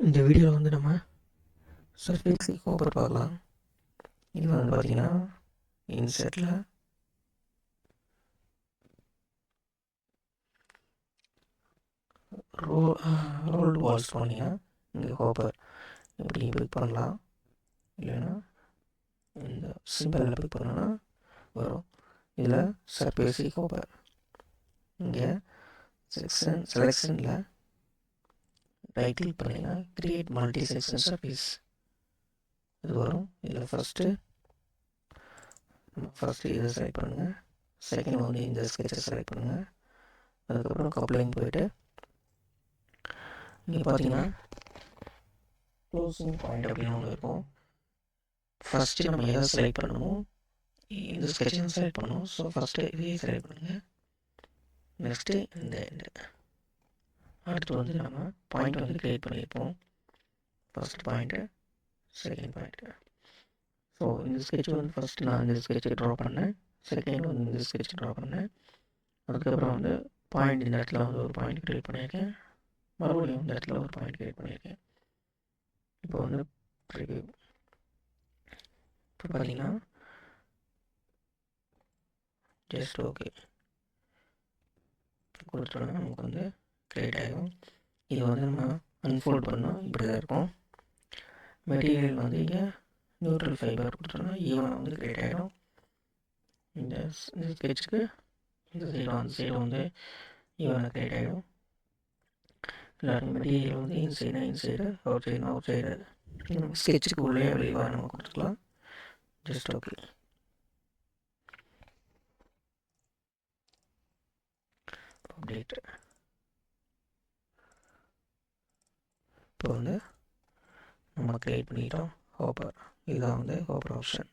இந்த வீடியோவில் வந்து நம்ம சர்ஃபேஸ் ஹாப்பர் பார்க்கலாம். இது வந்து பார்த்திங்கன்னா இன்செட்டில் ரோல்டு வால்ஸ் பண்ணிங்கன்னா இங்கே ஹாப்பர் இப்படி பிக் பண்ணலாம். இல்லைன்னா இந்த சிம்பிளில் பிக் பண்ணோன்னா வரும். இதில் சர்ஃபேஸ் ஹாப்பர் இங்கே செலெக்ஷனில் ரைட் கிளிக் பண்ணிங்கன்னா கிரியேட் மல்டி செக்ஷன் சர்ஃபேஸ் இது வரும். இதில் ஃபஸ்ட்டு இதை செலக்ட் பண்ணுங்கள். செகண்ட் வந்து இந்த ஸ்கெட்சை செலக்ட் பண்ணுங்கள். அதுக்கப்புறம் கப்ளிங் போய்ட்டு இங்கே பார்த்தீங்கன்னா க்ளோசிங் பாயிண்ட் அப்படின்னு ஒன்று இருக்கும். ஃபஸ்ட்டு நம்ம எதை செலக்ட் பண்ணணுமோ இந்த ஸ்கெட்சை செலக்ட் பண்ணணும். ஸோ ஃபஸ்ட்டு இதையே செலக்ட் பண்ணுங்கள். நெக்ஸ்ட்டு இந்த அடுத்து வந்து நம்ம பாயிண்ட் வந்து க்ரியேட் பண்ணியிருப்போம். First point, second point. So இந்த ஸ்கெட்ச் வந்து ஃபஸ்ட்டு நான் இந்த ஸ்கெட்சை ட்ரா பண்ணேன். செகண்ட் வந்து இந்த ஸ்கெட்ச் ட்ரா பண்ணேன். அதுக்கப்புறம் வந்து பாயிண்ட் இந்த இடத்துல வந்து ஒரு பாயிண்ட் க்ரியேட் பண்ணியிருக்கேன். மறுபடியும் இந்த இடத்துல ஒரு பாயிண்ட் க்ரியேட் பண்ணியிருக்கேன். இப்போ வந்து ப்ரிவ்யூ இப்போ பார்த்தீங்கன்னா ஜஸ்ட் ஓகே கொடுத்துட்டோன்னா நமக்கு வந்து க்ரியேட் ஆகிடும். இது வந்து நம்ம அன்ஃபோல்ட் பண்ணால் இப்படி தான் இருக்கும். மெட்டீரியல் வந்து இங்கே நியூட்ரல் ஃபைபர் கொடுத்துட்டோன்னா ஈவனாக வந்து க்ரியேட் ஆகிடும். இந்த ஸ்கெட்சுக்கு இந்த சைடு அந்த சைடு வந்து ஈவனாக க்ரியேட் ஆகிடும். எல்லாருக்கும் மெட்டீரியல் வந்து இன்சைடு அவுட் சைடு ஸ்கெட்சுக்கு உள்ளே வெளிவாக நம்ம கொடுத்துக்கலாம். Just okay. அப்டேட் இப்போ வந்து நம்ம க்ரியேட் பண்ணிட்டோம் ஹாப்பர். இதுதான் வந்து ஹாப்பர் ஆப்ஷன்.